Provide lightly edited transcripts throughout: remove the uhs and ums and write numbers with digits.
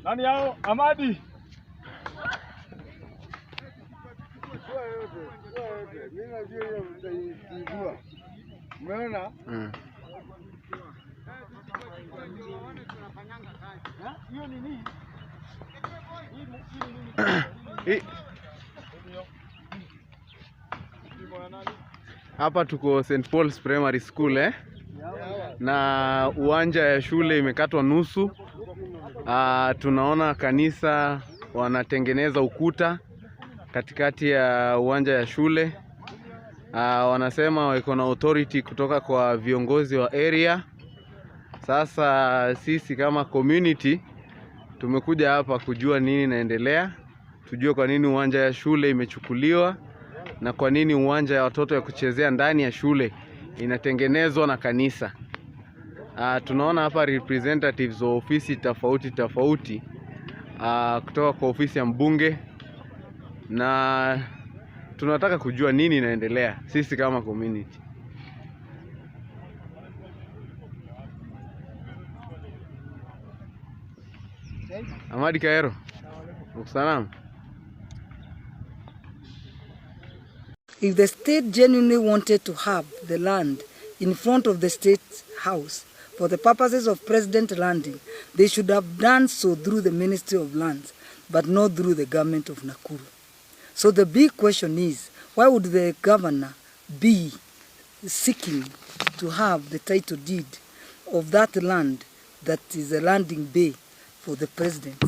Nani yao? Amadi. Mimi najua hiyo mtaijua. Umeona? Hiyo ni nini? Hapa tuko St. Paul's Primary School na uwanja ya shule imekatwa nusu. Tunaona kanisa wanatengeneza ukuta katikati ya uwanja ya shule. Wanasema wako na authority kutoka kwa viongozi wa area. Sasa sisi kama community tumekuja hapa kujua nini inaendelea, tujue kwa nini uwanja ya shule imechukuliwa na kwa nini uwanja ya watoto ya kuchezea ndani ya shule inatengenezwa na kanisa. Tunaona hapa representatives wa ofisi tofauti kutoka kwa ofisi ya mbunge, na tunataka kujua nini inaendelea sisi kama community. Amadi Kaero. Salam. If the state genuinely wanted to have the land in front of the state house for the purposes of president landing, they should have done so through the Ministry of Lands, but not through the government of Nakuru. So the big question is, why would the governor be seeking to have the title deed of that land that is a landing bay for the president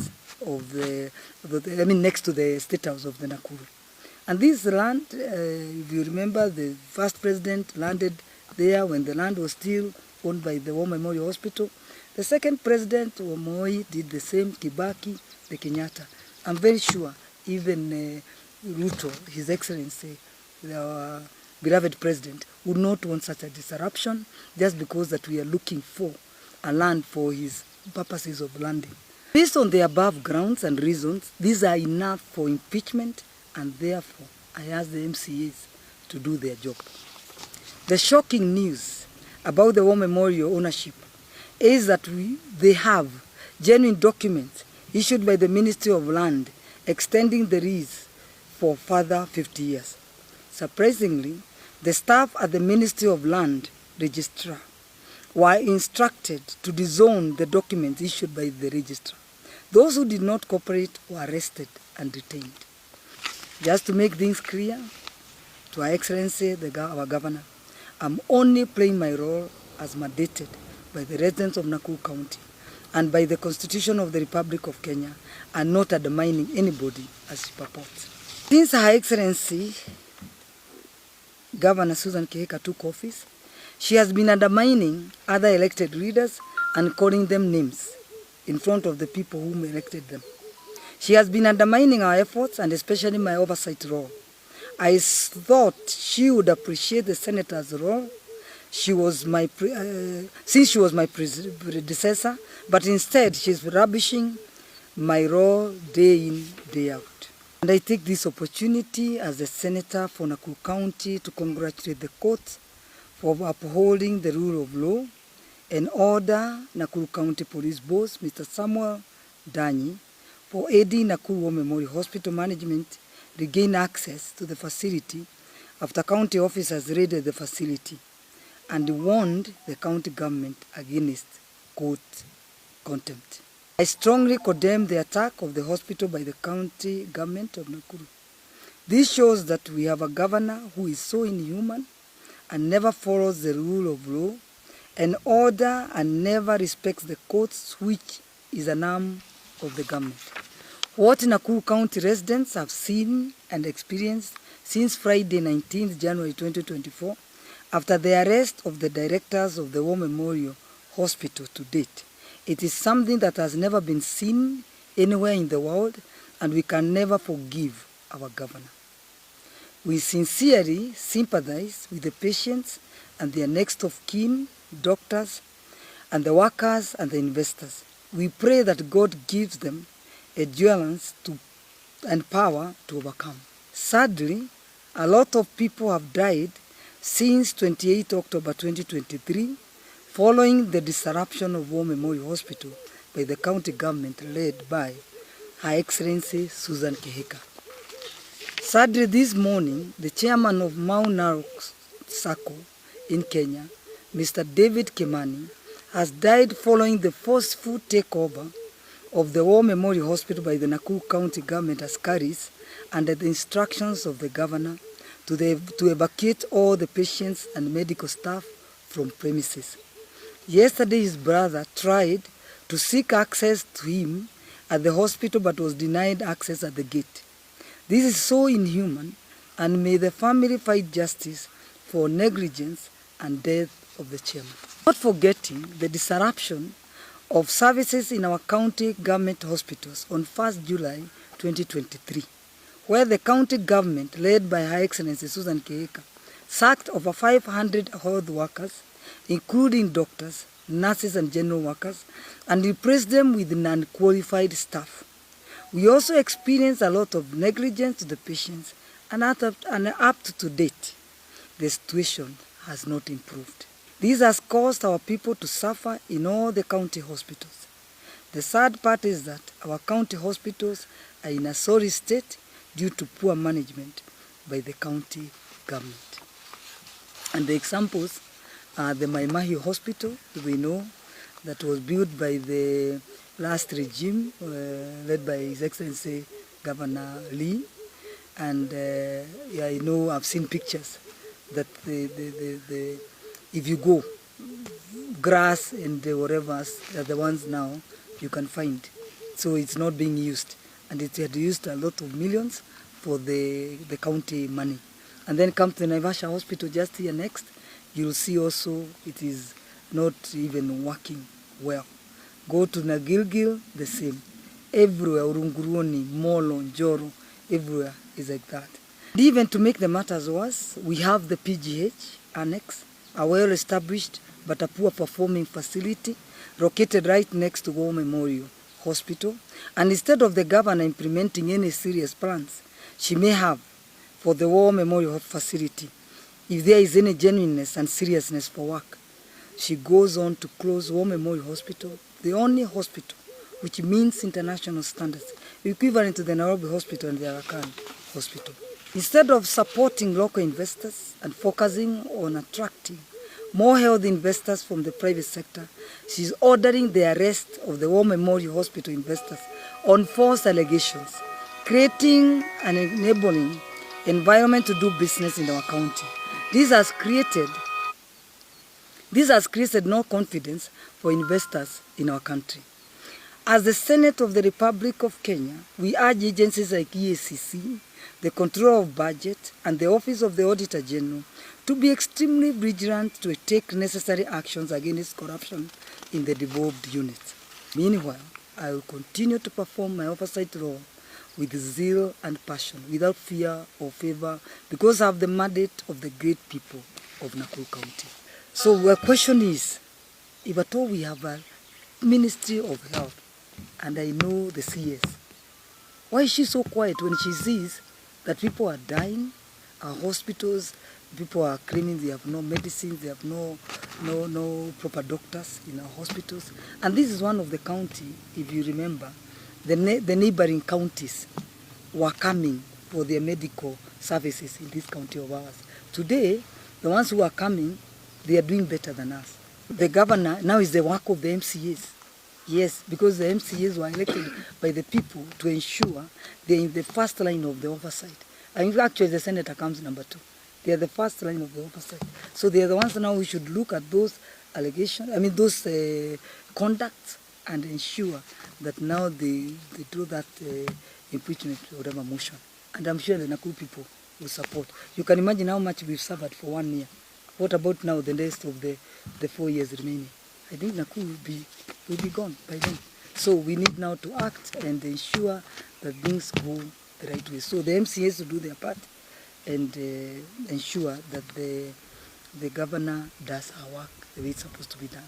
of next to the state house of the Nakuru? And this land, if you remember, the first president landed there when the land was still owned by the War Memorial Hospital. The second president, Moi, did the same, Kibaki, the Kenyatta. I'm very sure even Ruto, His Excellency, our beloved president, would not want such a disruption just because that we are looking for a land for his purposes of landing. Based on the above grounds and reasons, these are enough for impeachment, and therefore I ask the MCAs to do their job. The shocking news about the War Memorial ownership is that they have genuine documents issued by the Ministry of Land extending the lease for further 50 years. Surprisingly, the staff at the Ministry of Land Registrar were instructed to disown the documents issued by the registrar. Those who did not cooperate were arrested and detained. Just to make things clear to Her Excellency, our Governor, I'm only playing my role as mandated by the residents of Nakuru County and by the Constitution of the Republic of Kenya, and not undermining anybody as she purports. Since Her Excellency Governor Susan Kihika took office, she has been undermining other elected leaders and calling them names in front of the people who elected them. She has been undermining our efforts, and especially my oversight role. I thought she would appreciate the senator's role. Since she was my predecessor, but instead she's rubbishing my role day in, day out. And I take this opportunity as a senator for Nakuru County to congratulate the court for upholding the rule of law and order Nakuru County Police Boss, Mr. Samuel Danyi, for aiding Nakuru War Memorial Hospital management regain access to the facility after county officers raided the facility and warned the county government against court contempt. I strongly condemn the attack of the hospital by the county government of Nakuru. This shows that we have a governor who is so inhuman and never follows the rule of law and order and never respects the courts, which is an arm of the government. What Nakuru County residents have seen and experienced since Friday 19th January 2024, after the arrest of the directors of the War Memorial Hospital to date, it is something that has never been seen anywhere in the world, and we can never forgive our governor. We sincerely sympathize with the patients and their next of kin, doctors, and the workers and the investors. We pray that God gives them endurance and power to overcome. Sadly, a lot of people have died since 28 October 2023, following the disruption of War Memorial Hospital by the county government led by Her Excellency Susan Kehika. Sadly, this morning, the chairman of Mount Narok Sacco in Kenya, Mr. David Kimani, has died following the forceful takeover of the War Memorial Hospital by the Nakuru County government askaris under the instructions of the governor to evacuate all the patients and medical staff from premises. Yesterday, his brother tried to seek access to him at the hospital but was denied access at the gate. This is so inhuman, and may the family fight justice for negligence and death of the chairman. Not forgetting the disruption of services in our county government hospitals on 1st July 2023, where the county government, led by Her Excellency Susan Kehika, sacked over 500 health workers, including doctors, nurses and general workers, and replaced them with non-qualified staff. We also experienced a lot of negligence to the patients, and up to date, the situation has not improved. This has caused our people to suffer in all the county hospitals. The sad part is that our county hospitals are in a sorry state due to poor management by the county government. And the examples are the Maimahi Hospital, we know, that was built by the last regime, led by His Excellency Governor Lee. And yeah, I know, I've seen pictures that if you go, grass and whatever are the ones now you can find. So it's not being used. And it had used a lot of millions for the county money. And then come to the Naivasha Hospital just here next, you'll see also it is not even working well. Go to Nagilgil, the same. Everywhere, Urunguruoni, Molo, Njoro, everywhere is like that. And even to make the matters worse, we have the PGH annex, a well-established but a poor-performing facility located right next to War Memorial Hospital. And instead of the governor implementing any serious plans she may have for the War Memorial facility, if there is any genuineness and seriousness for work, she goes on to close War Memorial Hospital, the only hospital which means international standards, equivalent to the Nairobi Hospital and the Aga Khan Hospital. Instead of supporting local investors and focusing on attracting more health investors from the private sector, she's ordering the arrest of the War Memorial Hospital investors on false allegations, creating an enabling environment to do business in our county. This has created no confidence for investors in our country. As the Senate of the Republic of Kenya, we urge agencies like EACC, the Controller of Budget, and the Office of the Auditor General to be extremely vigilant to take necessary actions against corruption in the devolved units. Meanwhile, I will continue to perform my oversight role with zeal and passion, without fear or favor, because I have the mandate of the great people of Nakuru County. So the question is, if at all we have a Ministry of Health, and I know the CS, why is she so quiet when she sees that people are dying, our hospitals, people are claiming they have no medicines, they have no proper doctors in our hospitals. And this is one of the county, if you remember, the neighboring counties were coming for their medical services in this county of ours. Today, the ones who are coming, they are doing better than us. The governor, now is the work of the MCAs. Yes, because the MCAs were elected by the people to ensure they're in the first line of the oversight. And actually the senator comes number 2. They are the first line of the oversight. So they are the ones now we should look at those allegations, those conducts, and ensure that now they do that impeachment or whatever motion. And I'm sure the Nakuru people will support. You can imagine how much we've suffered for 1 year. What about now the rest of the 4 years remaining? I think Nakuru will be gone by then. So we need now to act and ensure that things go the right way. So the MCAs will do their part and ensure that the governor does her work the way it's supposed to be done.